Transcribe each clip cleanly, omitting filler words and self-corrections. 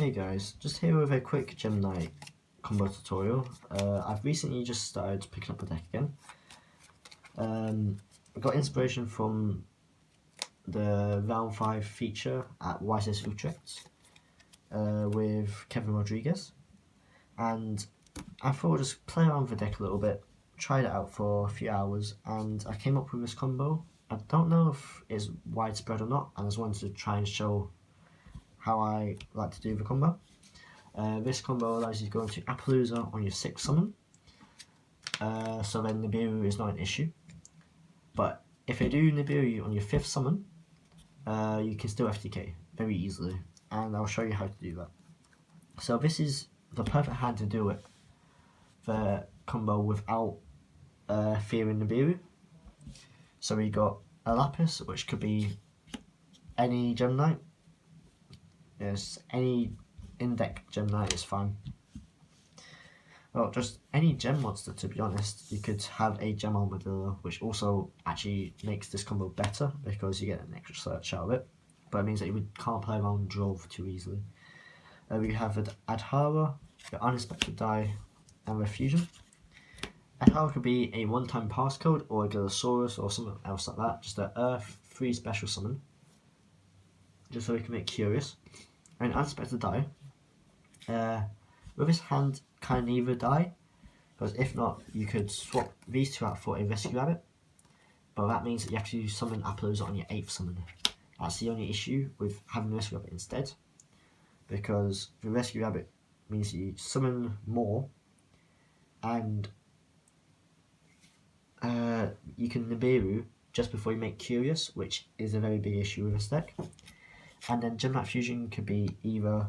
Hey guys, just here with a quick Gemini combo tutorial. I've recently just started picking up a deck again. I got inspiration from the round 5 feature at YSS Utrecht with Kevin Rodriguez, and I thought I'd just play around with the deck a little bit, tried it out for a few hours, and I came up with this combo. I don't know if it's widespread or not, and I just wanted to try and show how I like to do the combo. This combo allows you to go into Appaloosa on your 6th summon, so then Nibiru is not an issue. But if you do Nibiru on your 5th summon, you can still FTK very easily, and I'll show you how to do that. So this is the perfect hand to do it, the combo without fearing Nibiru. So we got a Lapis, which could be any Gemini. Yes, any in-deck Gemini is fine. Well, just any gem monster, to be honest. You could have a gem armadillo, which also actually makes this combo better because you get an extra search out of it, but it means that you can't play around Drove too easily. We have Adhara, the Unexpected Die, and Refusion. Adhara could be a one-time passcode or a Gillosaurus or something else like that, just an Earth 3 special summon, just so we can make Curious. And Unexpected Die, with his hand can neither die, because if not, you could swap these two out for a Rescue Rabbit, but that means that you have to summon Appaloosa on your 8th summon. That's the only issue with having Rescue Rabbit instead, because the Rescue Rabbit means you summon more, and you can Nibiru just before you make Curious, which is a very big issue with this deck. And then Gemini Fusion could be either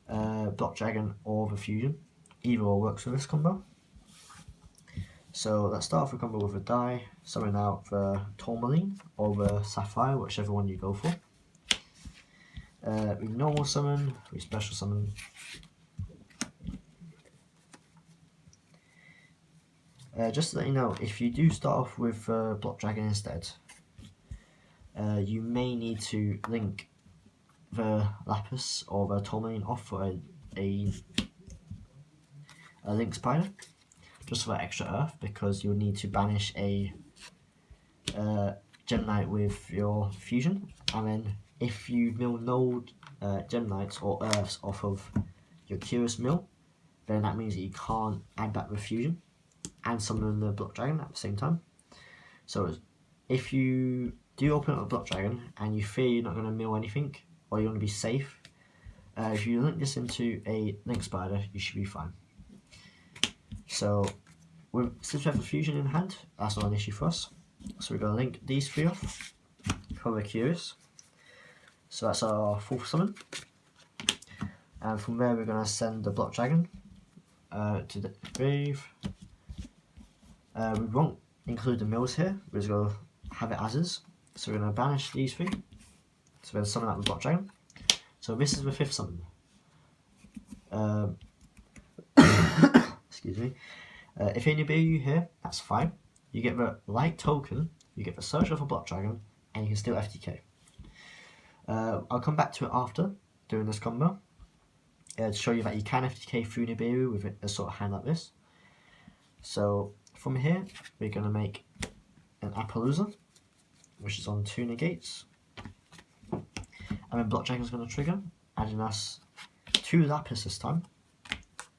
Block Dragon or the Fusion. Either or works with this combo. So let's start off the combo with a die, summon out the Tourmaline or the Sapphire, whichever one you go for. We normal summon, we special summon. Just to let you know, if you do start off with Block Dragon instead, you may need to link the Lapis or the Tourmaline off for a Link Spider, just for that extra Earth, because you'll need to banish a Gemini with your Fusion, and then if you mill no Geminites or Earths off of your Curious mill, then that means that you can't add back the Fusion and summon the Block Dragon at the same time. So if you do open up a Block Dragon and you fear you're not going to mill anything, or you want to be safe, if you link this into a Link Spider, you should be fine. So since we have the Fusion in hand, that's not an issue for us. So we're going to link these 3 off for the Curious. So that's our 4th summon. And from there we're going to send the Block Dragon to the grave. We won't include the mills here, we're just going to have it as is. So we're going to banish these 3. So we're going to summon out the Block Dragon. So this is the 5th summon. Excuse me. If you Nibiru here, that's fine. You get the light token, you get the search of a Block Dragon, and you can still FTK. I'll come back to it after doing this combo to show you that you can FTK through Nibiru with a sort of hand like this. So from here, we're going to make an Appaloosa, which is on 2 negates. And then Block Dragon is going to trigger, adding us 2 Lapis this time,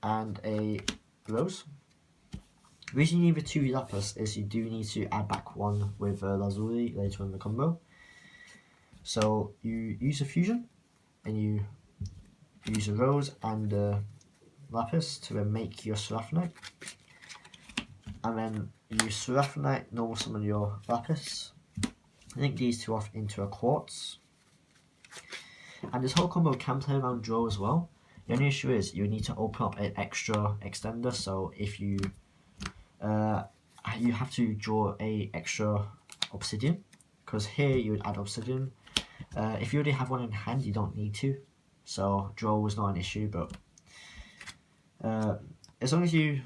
and a Rose. The reason you need the 2 Lapis is you do need to add back 1 with Lazuli later in the combo. So you use a Fusion, and you use a Rose and Lapis to then make your Seraphonite. And then you use Seraphonite, normal summon your Lapis, link these 2 off into a Quartz. And this whole combo can play around draw as well. The only issue is you need to open up an extra extender, so if you have to draw a extra obsidian, because here you would add obsidian. If you already have one in hand, you don't need to, so draw was not an issue, but as long as you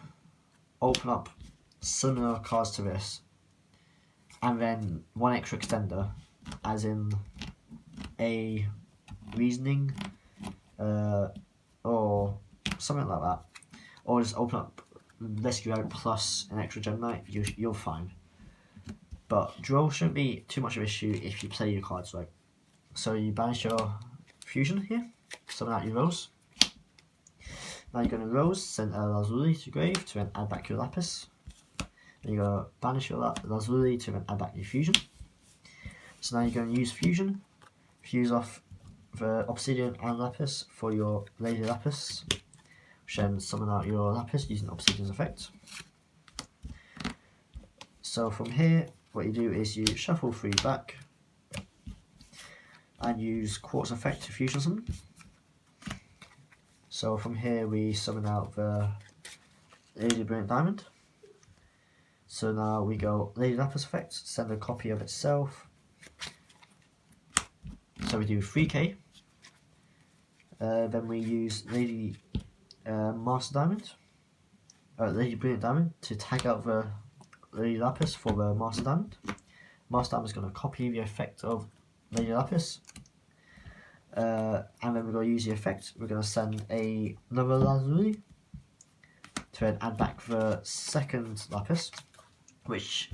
open up similar cards to this, and then 1 extra extender, as in a Reasoning, or something like that, or just open up Rescue Out plus an extra Gem Knight, you're fine. But draw shouldn't be too much of an issue if you play your cards right. So you banish your fusion here, summon out your Rose. Now you're going to Rose, send a Lazuli to grave to then add back your Lapis. Then you're going to banish your Lazuli to then add back your fusion. So now you're going to use fusion, fuse off the Obsidian and Lapis for your Lady Lapis, which then summon out your Lapis using Obsidian's effect. So from here, what you do is you shuffle 3 back and use Quartz effect to fusion summon. So from here we summon out the Lady Brilliant Diamond. So now we go Lady Lapis effect, send a copy of itself. So we do 3k. Then we use Lady Master Diamond, Lady Brilliant Diamond to tag out the Lady Lapis for the Master Diamond. Master Diamond is going to copy the effect of Lady Lapis. And then we're going to use the effect. We're going to send another Lazuli to then add back the second Lapis, which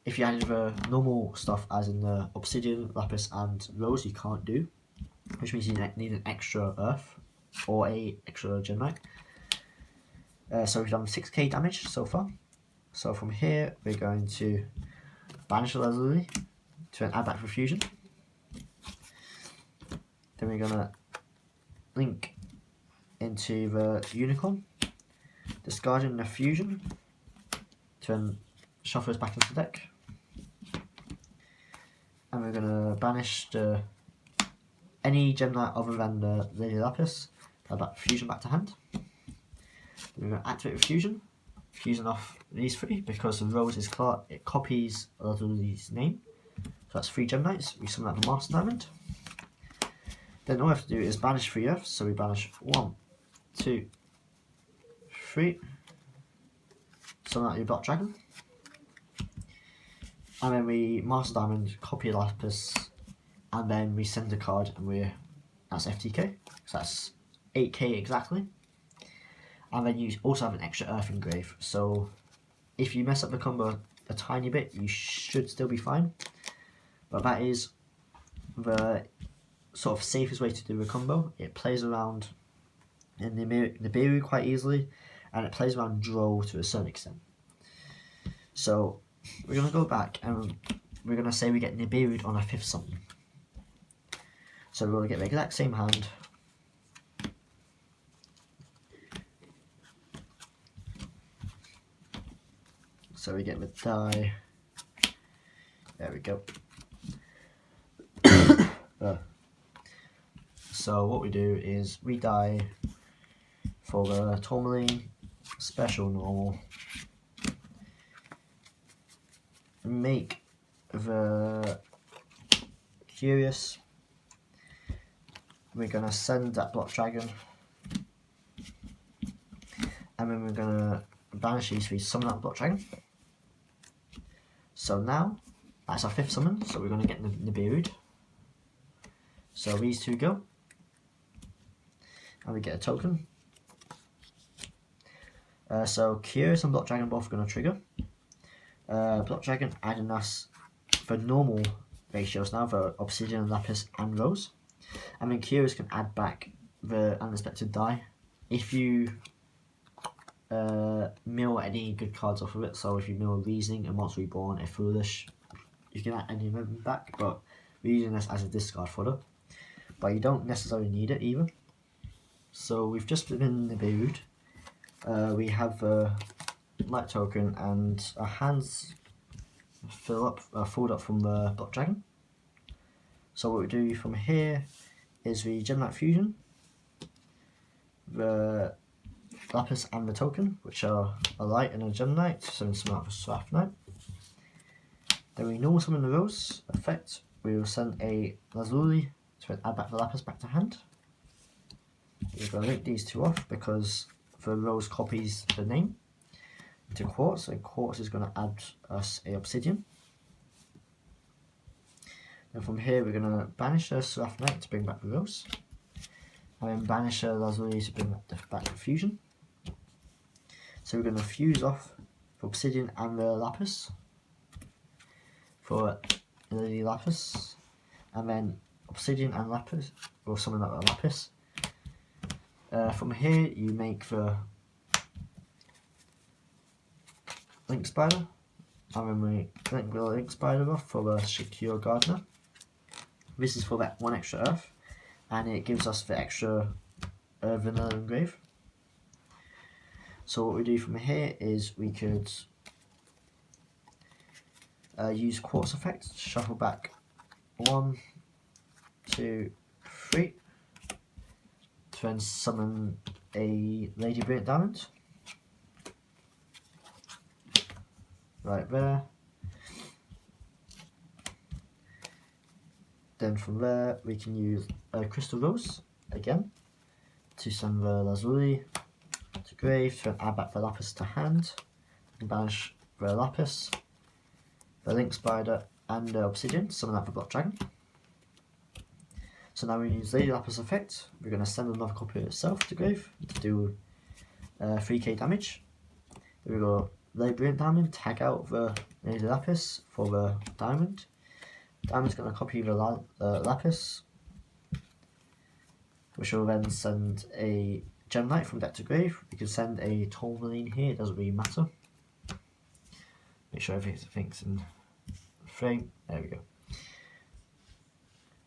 if you added the normal stuff as in the Obsidian, Lapis and Rose you can't do, which means you need an extra Earth or a extra Gem Knight. So we've done 6k damage so far. So from here we're going to banish the Lazuli to then add back the fusion. Then we're going to link into the Unicorn, discarding the fusion to then shuffle us back into the deck. And we're going to banish any Gem Knight other than the Lady Lapis, add back fusion back to hand. Then we're going to activate the fusion, fusing off these 3 because the Rose is it copies Lazuli's name. So that's 3 Gem Knights. We summon out the Master Diamond. Then all we have to do is banish 3 Earths, so we banish 1, 2, 3, summon out your Black Dragon, and then we Master Diamond, copy Lapis, and then we send a card, and that's FTK, so that's 8k exactly. And then you also have an extra Earth in grave, so if you mess up the combo a tiny bit, you should still be fine, but that is the sort of safest way to do a combo. It plays around in Nibiru quite easily, and it plays around draw to a certain extent. So we're going to go back and we're going to say we get Nibiru'd on a 5th summon. So we're going to get the exact same hand. So we get the die. There we go. So what we do is we die for the Tourmaline, special normal, make the Curious, we're going to send that Black Dragon, and then we're going to banish these 3, summon that Black Dragon. So now, that's our 5th summon, so we're going to get Nibiru'd. So these 2 go, and we get a token. So Curious and Black Dragon both are going to trigger. Black Dragon adding us the normal ratios now for Obsidian, Lapis and Rose. And then Curious can add back the unexpected die if you mill any good cards off of it. So if you mill a Reasoning, a Monster Reborn, a Foolish, you can add any of them back, but we're using this as a discard fodder. But you don't necessarily need it either. So we've just been Nibiru'd. We have the Light token and our hands filled up from the Black Dragon. So what we do from here is we Gem Knight Fusion, the Lapis and the token, which are a Light and a Gem Knight, so we summon out the Swath Knight. Then we normal summon the Rose effect. We will send a Lazuli to add back the Lapis back to hand. We're going to link these 2 off because the Rose copies the name into Quartz, so Quartz is going to add us a Obsidian. And from here we're going to banish the Swath Knight to bring back the Rose. and then banish a Lazuli to bring back to fusion. So we're going to fuse off for obsidian and the lapis, for the lapis, and then obsidian and lapis, or something like the lapis. From here you make the link spider, and then we link the link spider off for the secure gardener. This is for that 1 extra earth, and it gives us the extra vanilla engrave. So what we do from here is we could use quartz effect, shuffle back 1, 2, 3, to then summon a Lady Brilliant Diamond. Right there. Then from there we can use a Crystal Rose again to send the Lazuli to grave, to add back the lapis to hand, and banish the lapis, the link spider, and the obsidian, summon out the block dragon. So now we use Lady Lapis effect. We're going to send another copy of itself to grave to do 3k damage. Then we go Lady Brilliant Diamond, tag out the Lady Lapis for the diamond. Diamond's going to copy the lapis, which will then send a Gem Knight from deck to grave. We can send a Tourmaline here, it doesn't really matter. Make sure everything's in frame. There we go.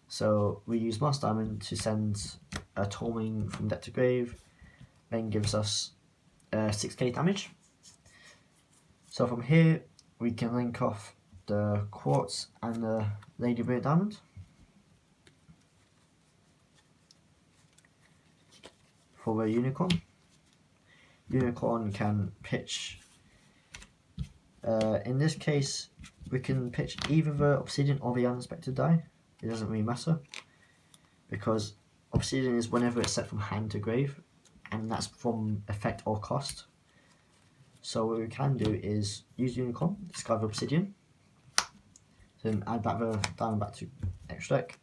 So we use Moss Diamond to send a Tourmaline from deck to grave, then gives us 6k damage. So from here we can link off the quartz and the Lady Brilliant Diamond. For the unicorn. Unicorn can pitch, in this case we can pitch either the obsidian or the unexpected die. It doesn't really matter, because obsidian is whenever it's set from hand to grave, and that's from effect or cost. So what we can do is use unicorn, discard the obsidian, then add back the diamond back to extra deck,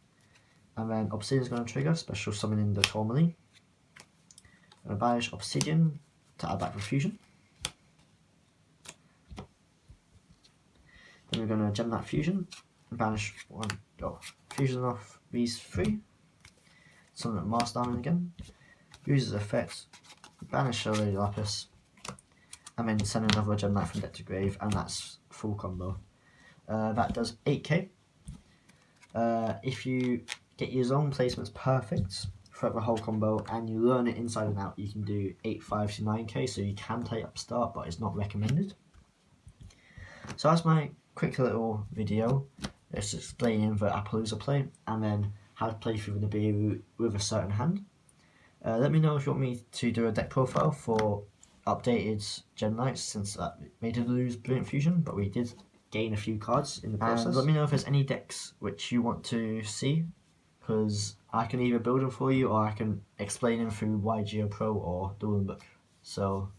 and then obsidian is going to trigger special summoning the Tourmaline. I'm going to banish obsidian to add back the fusion. Then we're going to gem that fusion and banish fusion off these 3. Summon at Mars Diamond again. Uses effect, banish a Lady Lapis, and then send another Gem Knight from deck to grave, and that's full combo. That does 8k. If you get your zone placements perfect throughout the whole combo and you learn it inside and out, you can do 8.5 to 9k, so you can play upstart, but it's not recommended. So that's my quick little video. It's explaining the Appaloosa play and then how to play through the nibiru with a certain hand. Let me know if you want me to do a deck profile for updated Gem Knights, since we did lose Brilliant Fusion, but we did gain a few cards in the process. And let me know if there's any decks which you want to see, because I can either build them for you or I can explain them through YGO Pro or Dueling Book. So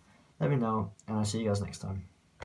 let me know, and I'll see you guys next time.